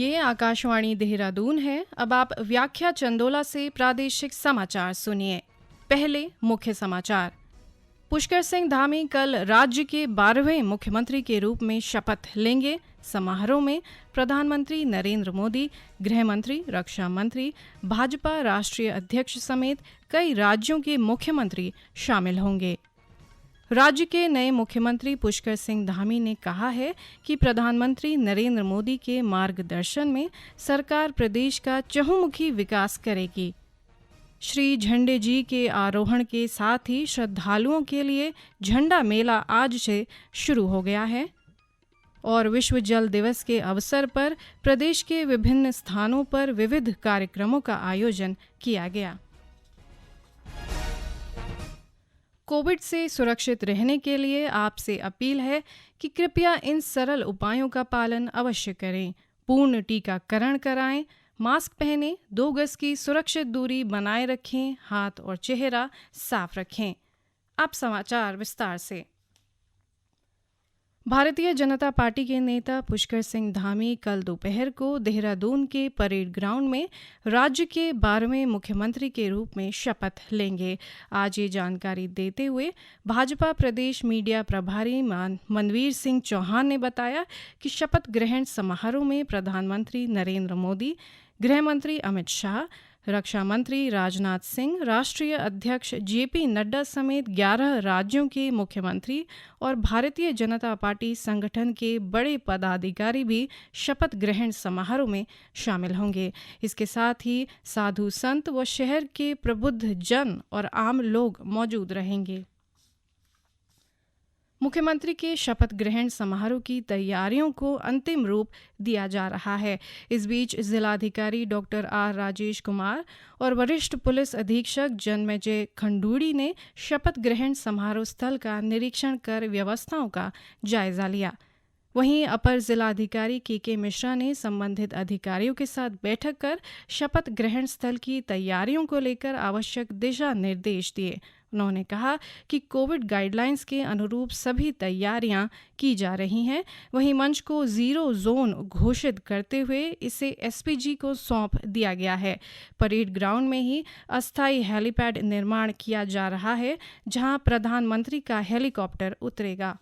ये आकाशवाणी देहरादून है। अब आप व्याख्या चंदोला से प्रादेशिक समाचार सुनिए। पहले मुख्य समाचार। पुष्कर सिंह धामी कल राज्य के 12वें मुख्यमंत्री के रूप में शपथ लेंगे। समारोह में प्रधानमंत्री नरेंद्र मोदी, गृह मंत्री, रक्षा मंत्री, भाजपा राष्ट्रीय अध्यक्ष समेत कई राज्यों के मुख्यमंत्री शामिल होंगे। राज्य के नए मुख्यमंत्री पुष्कर सिंह धामी ने कहा है कि प्रधानमंत्री नरेंद्र मोदी के मार्गदर्शन में सरकार प्रदेश का चहुमुखी विकास करेगी। श्री झंडे जी के आरोहण के साथ ही श्रद्धालुओं के लिए झंडा मेला आज से शुरू हो गया है और विश्व जल दिवस के अवसर पर प्रदेश के विभिन्न स्थानों पर विविध कार्यक्रमों का आयोजन किया गया। कोविड से सुरक्षित रहने के लिए आपसे अपील है कि कृपया इन सरल उपायों का पालन अवश्य करें। पूर्ण टीकाकरण कराएं, मास्क पहनें, 2 गज की सुरक्षित दूरी बनाए रखें, हाथ और चेहरा साफ रखें। अब समाचार विस्तार से। भारतीय जनता पार्टी के नेता पुष्कर सिंह धामी कल दोपहर को देहरादून के परेड ग्राउंड में राज्य के 12वें मुख्यमंत्री के रूप में शपथ लेंगे। आज ये जानकारी देते हुए भाजपा प्रदेश मीडिया प्रभारी मनवीर सिंह चौहान ने बताया कि शपथ ग्रहण समारोह में प्रधानमंत्री नरेंद्र मोदी, गृह मंत्री अमित शाह, रक्षा मंत्री राजनाथ सिंह, राष्ट्रीय अध्यक्ष जेपी नड्डा समेत 11 राज्यों के मुख्यमंत्री और भारतीय जनता पार्टी संगठन के बड़े पदाधिकारी भी शपथ ग्रहण समारोह में शामिल होंगे। इसके साथ ही साधु संत व शहर के प्रबुद्ध जन और आम लोग मौजूद रहेंगे। मुख्यमंत्री के शपथ ग्रहण समारोह की तैयारियों को अंतिम रूप दिया जा रहा है। इस बीच जिलाधिकारी डॉक्टर आर राजेश कुमार और वरिष्ठ पुलिस अधीक्षक जन्मेजय खंडूड़ी ने शपथ ग्रहण समारोह स्थल का निरीक्षण कर व्यवस्थाओं का जायजा लिया। वहीं अपर जिलाधिकारी के मिश्रा ने संबंधित अधिकारियों के साथ बैठक कर शपथ ग्रहण स्थल की तैयारियों को लेकर आवश्यक दिशा निर्देश दिए। उन्होंने कहा कि कोविड गाइडलाइंस के अनुरूप सभी तैयारियां की जा रही हैं। वहीं मंच को 0 जोन घोषित करते हुए इसे एसपीजी को सौंप दिया गया है। परेड ग्राउंड में ही अस्थायी हेलीपैड निर्माण किया जा रहा है, जहां प्रधानमंत्री का हेलीकॉप्टर उतरेगा।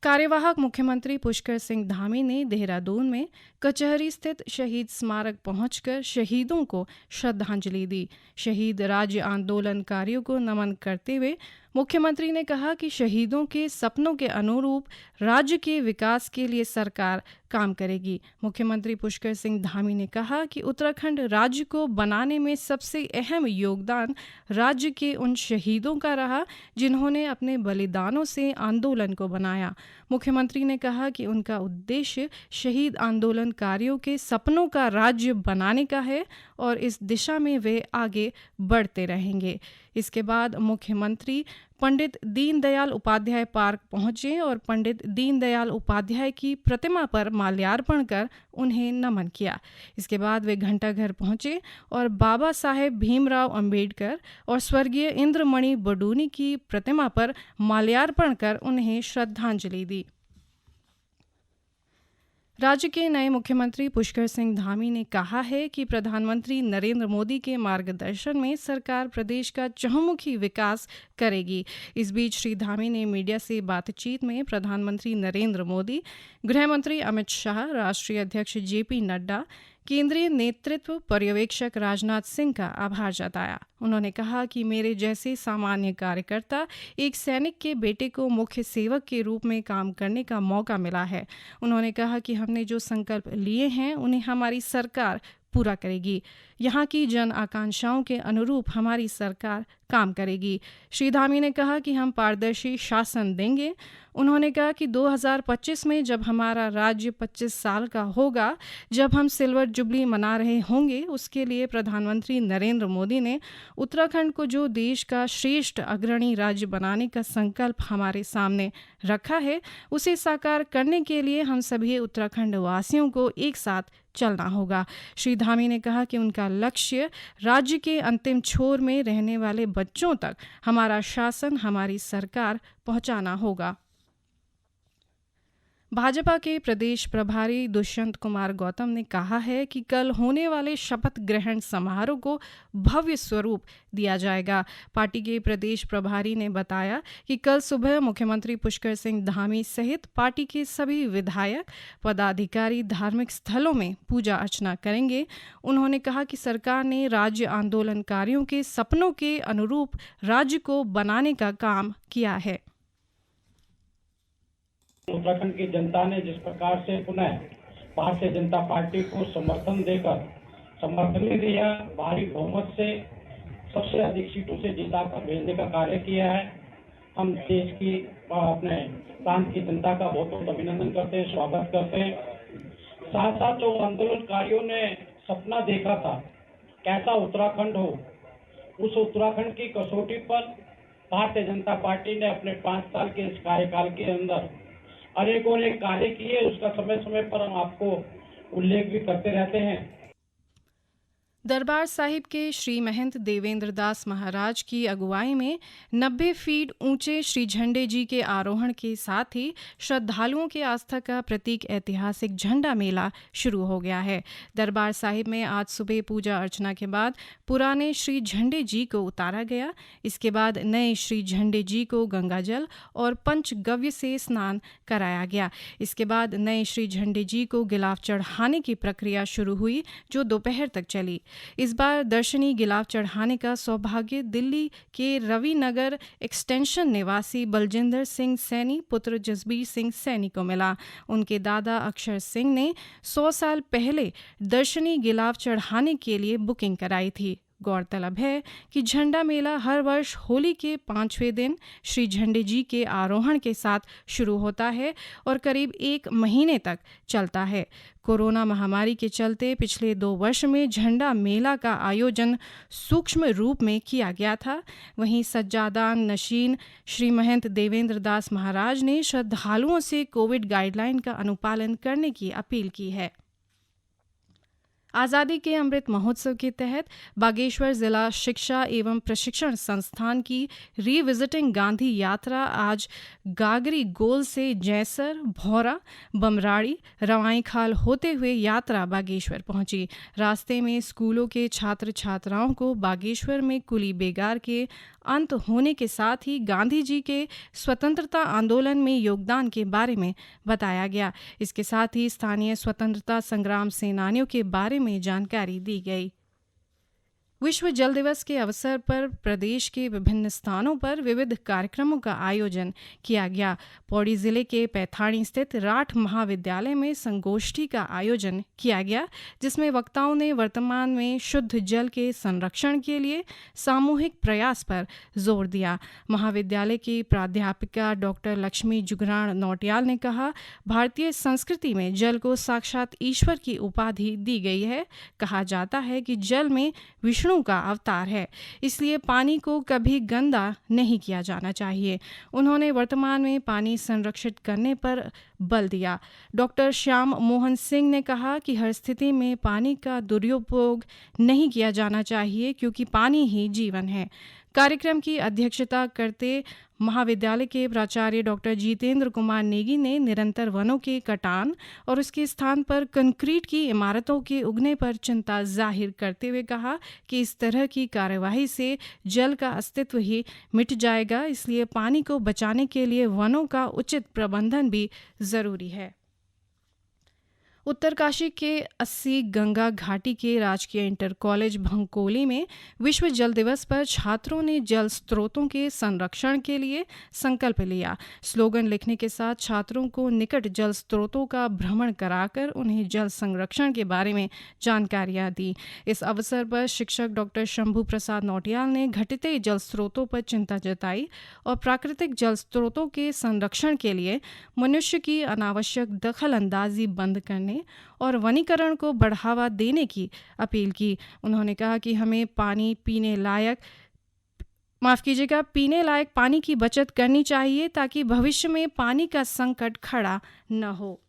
कार्यवाहक मुख्यमंत्री पुष्कर सिंह धामी ने देहरादून में कचहरी स्थित शहीद स्मारक पहुंचकर शहीदों को श्रद्धांजलि दी। शहीद राज्य आंदोलनकारियों को नमन करते हुए मुख्यमंत्री ने कहा कि शहीदों के सपनों के अनुरूप राज्य के विकास के लिए सरकार काम करेगी। मुख्यमंत्री पुष्कर सिंह धामी ने कहा कि उत्तराखंड राज्य को बनाने में सबसे अहम योगदान राज्य के उन शहीदों का रहा जिन्होंने अपने बलिदानों से आंदोलन को बनाया। मुख्यमंत्री ने कहा कि उनका उद्देश्य शहीद आंदोलनकारियों के सपनों का राज्य बनाने का है और इस दिशा में वे आगे बढ़ते रहेंगे। इसके बाद मुख्यमंत्री पंडित दीनदयाल उपाध्याय पार्क पहुंचे और पंडित दीनदयाल उपाध्याय की प्रतिमा पर माल्यार्पण कर उन्हें नमन किया। इसके बाद वे घंटाघर पहुंचे और बाबा साहेब भीमराव अंबेडकर और स्वर्गीय इंद्रमणि बडूनी की प्रतिमा पर माल्यार्पण कर उन्हें श्रद्धांजलि दी। राज्य के नए मुख्यमंत्री पुष्कर सिंह धामी ने कहा है कि प्रधानमंत्री नरेंद्र मोदी के मार्गदर्शन में सरकार प्रदेश का चहुमुखी विकास करेगी। इस बीच श्री धामी ने मीडिया से बातचीत में प्रधानमंत्री नरेंद्र मोदी, गृह मंत्री अमित शाह, राष्ट्रीय अध्यक्ष जेपी नड्डा, केंद्रीय नेतृत्व पर्यवेक्षक राजनाथ सिंह का आभार जताया। उन्होंने कहा कि मेरे जैसे सामान्य कार्यकर्ता एक सैनिक के बेटे को मुख्य सेवक के रूप में काम करने का मौका मिला है। उन्होंने कहा कि हमने जो संकल्प लिए हैं उन्हें हमारी सरकार पूरा करेगी। यहाँ की जन आकांक्षाओं के अनुरूप हमारी सरकार काम करेगी। श्री धामी ने कहा कि हम पारदर्शी शासन देंगे। उन्होंने कहा कि 2025 में जब हमारा राज्य 25 साल का होगा, जब हम सिल्वर जुबली मना रहे होंगे, उसके लिए प्रधानमंत्री नरेंद्र मोदी ने उत्तराखंड को जो देश का श्रेष्ठ अग्रणी राज्य बनाने का संकल्प हमारे सामने रखा है, उसे साकार करने के लिए हम सभी उत्तराखंड वासियों को एक साथ चलना होगा। श्री धामी ने कहा कि उनका लक्ष्य राज्य के अंतिम छोर में रहने वाले बच्चों तक हमारा शासन, हमारी सरकार पहुंचाना होगा। भाजपा के प्रदेश प्रभारी दुष्यंत कुमार गौतम ने कहा है कि कल होने वाले शपथ ग्रहण समारोह को भव्य स्वरूप दिया जाएगा। पार्टी के प्रदेश प्रभारी ने बताया कि कल सुबह मुख्यमंत्री पुष्कर सिंह धामी सहित पार्टी के सभी विधायक पदाधिकारी धार्मिक स्थलों में पूजा अर्चना करेंगे। उन्होंने कहा कि सरकार ने राज्य आंदोलनकारियों के सपनों के अनुरूप राज्य को बनाने का काम किया है। उत्तराखंड की जनता ने जिस प्रकार से पुनः भारतीय जनता पार्टी को समर्थन दिया, भारी बहुमत से सबसे अधिक सीटों से जिताकर भेजने का कार्य किया है। हम देश की अपने प्रांत की जनता का बहुत बहुत अभिनंदन करते हैं, स्वागत करते हैं। साथ साथ जो आंदोलनकारियों ने सपना देखा था कैसा उत्तराखंड हो, उस उत्तराखंड की कसौटी पर भारतीय जनता पार्टी ने अपने 5 साल के इस कार्यकाल के अंदर अनेकों ने कार्य किए। उसका समय समय पर हम आपको उल्लेख भी करते रहते हैं। दरबार साहिब के श्री महंत देवेंद्र दास महाराज की अगुवाई में 90 फीट ऊंचे श्री झंडे जी के आरोहण के साथ ही श्रद्धालुओं के आस्था का प्रतीक ऐतिहासिक झंडा मेला शुरू हो गया है। दरबार साहिब में आज सुबह पूजा अर्चना के बाद पुराने श्री झंडे जी को उतारा गया। इसके बाद नए श्री झंडे जी को गंगाजल और पंचगव्य से स्नान कराया गया। इसके बाद नए श्री झंडे जी को गिलाफ चढ़ाने की प्रक्रिया शुरू हुई, जो दोपहर तक चली। इस बार दर्शनी गिलाफ चढ़ाने का सौभाग्य दिल्ली के रविनगर एक्सटेंशन निवासी बलजिंदर सिंह सैनी पुत्र जसबीर सिंह सैनी को मिला। उनके दादा अक्षर सिंह ने 100 साल पहले दर्शनी गिलाफ चढ़ाने के लिए बुकिंग कराई थी। गौरतलब है कि झंडा मेला हर वर्ष होली के 5वें दिन श्री झंडे जी के आरोहण के साथ शुरू होता है और करीब 1 महीने तक चलता है। कोरोना महामारी के चलते पिछले 2 वर्ष में झंडा मेला का आयोजन सूक्ष्म रूप में किया गया था। वहीं सज्जादान नशीन श्री महंत देवेंद्र दास महाराज ने श्रद्धालुओं से कोविड गाइडलाइन का अनुपालन करने की अपील की है। आज़ादी के अमृत महोत्सव के तहत बागेश्वर जिला शिक्षा एवं प्रशिक्षण संस्थान की रिविजिटिंग गांधी यात्रा आज गागरी गोल से जैसर, भौरा, बमराड़ी, रवाईखाल होते हुए यात्रा बागेश्वर पहुंची। रास्ते में स्कूलों के छात्र छात्राओं को बागेश्वर में कुली बेगार के अंत होने के साथ ही गांधी जी के स्वतंत्रता आंदोलन में योगदान के बारे में बताया गया। इसके साथ ही स्थानीय स्वतंत्रता संग्राम सेनानियों के बारे में जानकारी दी गई। विश्व जल दिवस के अवसर पर प्रदेश के विभिन्न स्थानों पर विविध कार्यक्रमों का आयोजन किया गया। पौड़ी जिले के पैथाणी स्थित राठ महाविद्यालय में संगोष्ठी का आयोजन किया गया, जिसमें वक्ताओं ने वर्तमान में शुद्ध जल के संरक्षण के लिए सामूहिक प्रयास पर जोर दिया। महाविद्यालय की प्राध्यापिका डॉक्टर लक्ष्मी जुगराण नौटियाल ने कहा, भारतीय संस्कृति में जल को साक्षात ईश्वर की उपाधि दी गई है। कहा जाता है कि जल में विष्णु का अवतार है, इसलिए पानी को कभी गंदा नहीं किया जाना चाहिए। उन्होंने वर्तमान में पानी संरक्षित करने पर बल दिया। डॉक्टर श्याम मोहन सिंह ने कहा कि हर स्थिति में पानी का दुरुपयोग नहीं किया जाना चाहिए, क्योंकि पानी ही जीवन है। कार्यक्रम की अध्यक्षता करते महाविद्यालय के प्राचार्य डॉक्टर जितेंद्र कुमार नेगी ने निरंतर वनों के कटान और उसके स्थान पर कंक्रीट की इमारतों के उगने पर चिंता जाहिर करते हुए कहा कि इस तरह की कार्यवाही से जल का अस्तित्व ही मिट जाएगा, इसलिए पानी को बचाने के लिए वनों का उचित प्रबंधन भी जरूरी है। उत्तरकाशी के 80 गंगा घाटी के राजकीय इंटर कॉलेज भंकोली में विश्व जल दिवस पर छात्रों ने जल स्रोतों के संरक्षण के लिए संकल्प लिया। स्लोगन लिखने के साथ छात्रों को निकट जल स्रोतों का भ्रमण कराकर उन्हें जल संरक्षण के बारे में जानकारियां दी। इस अवसर पर शिक्षक डॉक्टर शंभू प्रसाद नौटियाल ने घटते जल स्रोतों पर चिंता जताई और प्राकृतिक जल स्रोतों के संरक्षण के लिए मनुष्य की अनावश्यक दखल अंदाजी बंद करने और वनीकरण को बढ़ावा देने की अपील की। उन्होंने कहा कि हमें पीने लायक पानी की बचत करनी चाहिए, ताकि भविष्य में पानी का संकट खड़ा न हो।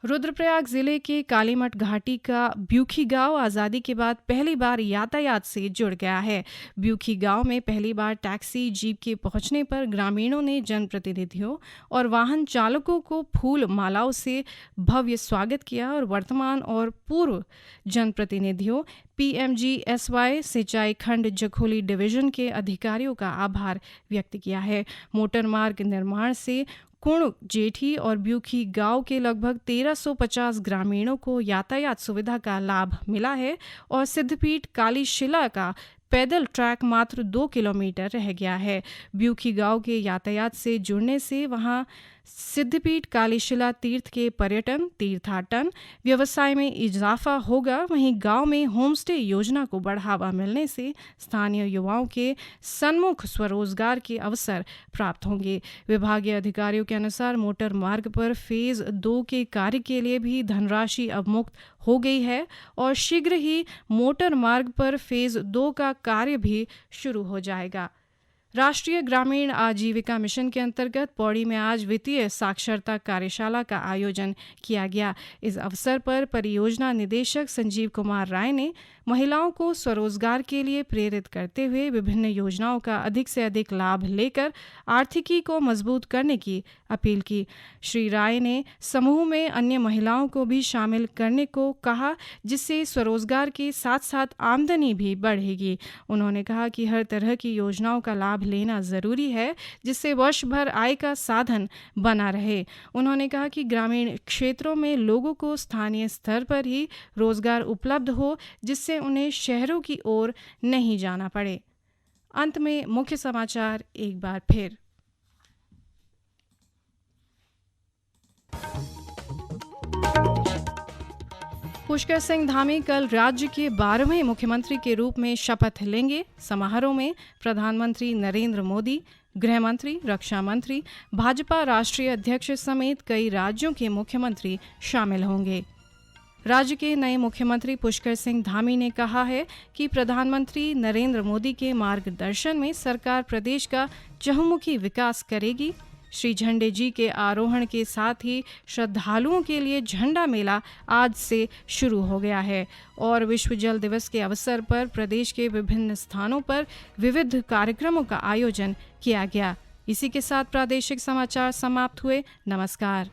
रुद्रप्रयाग जिले के कालीमठ घाटी का ब्यूखी गांव आज़ादी के बाद पहली बार यातायात से जुड़ गया है। ब्यूखी गांव में पहली बार टैक्सी जीप के पहुंचने पर ग्रामीणों ने जनप्रतिनिधियों और वाहन चालकों को फूल मालाओं से भव्य स्वागत किया और वर्तमान और पूर्व जनप्रतिनिधियों PMGSY सिंचाई खंड जखोली डिवीजन के अधिकारियों का आभार व्यक्त किया है। मोटर मार्ग निर्माण से कुण जेठी और ब्यूखी गांव के लगभग 1350 ग्रामीणों को यातायात सुविधा का लाभ मिला है और सिद्धपीठ कालीशिला का पैदल ट्रैक मात्र 2 किलोमीटर रह गया है। ब्यूखी गांव के यातायात से जुड़ने से वहां सिद्धपीठ कालीशिला तीर्थ के पर्यटन तीर्थाटन व्यवसाय में इजाफा होगा। वहीं गांव में होमस्टे योजना को बढ़ावा मिलने से स्थानीय युवाओं के सन्मुख स्वरोजगार के अवसर प्राप्त होंगे। विभागीय अधिकारियों के अनुसार मोटर मार्ग पर फेज 2 के कार्य के लिए भी धनराशि अवमुक्त हो गई है और शीघ्र ही मोटर मार्ग पर फेज 2 का कार्य भी शुरू हो जाएगा। राष्ट्रीय ग्रामीण आजीविका मिशन के अंतर्गत पौड़ी में आज वित्तीय साक्षरता कार्यशाला का आयोजन किया गया। इस अवसर पर परियोजना निदेशक संजीव कुमार राय ने महिलाओं को स्वरोजगार के लिए प्रेरित करते हुए विभिन्न योजनाओं का अधिक से अधिक लाभ लेकर आर्थिकी को मजबूत करने की अपील की। श्री राय ने समूह में अन्य महिलाओं को भी शामिल करने को कहा, जिससे स्वरोजगार के साथ साथ आमदनी भी बढ़ेगी। उन्होंने कहा कि हर तरह की योजनाओं का लाभ लेना जरूरी है, जिससे वर्ष भर आय का साधन बना रहे। उन्होंने कहा कि ग्रामीण क्षेत्रों में लोगों को स्थानीय स्तर पर ही रोजगार उपलब्ध हो, जिससे उन्हें शहरों की ओर नहीं जाना पड़े। अंत में मुख्य समाचार एक बार फिर। पुष्कर सिंह धामी कल राज्य के 12वें मुख्यमंत्री के रूप में शपथ लेंगे। समारोह में प्रधानमंत्री नरेंद्र मोदी, गृह मंत्री, रक्षा मंत्री, भाजपा राष्ट्रीय अध्यक्ष समेत कई राज्यों के मुख्यमंत्री शामिल होंगे। राज्य के नए मुख्यमंत्री पुष्कर सिंह धामी ने कहा है कि प्रधानमंत्री नरेंद्र मोदी के मार्गदर्शन में सरकार प्रदेश का चहुमुखी विकास करेगी। श्री झंडे जी के आरोहण के साथ ही श्रद्धालुओं के लिए झंडा मेला आज से शुरू हो गया है और विश्व जल दिवस के अवसर पर प्रदेश के विभिन्न स्थानों पर विविध कार्यक्रमों का आयोजन किया गया। इसी के साथ प्रादेशिक समाचार समाप्त हुए। नमस्कार।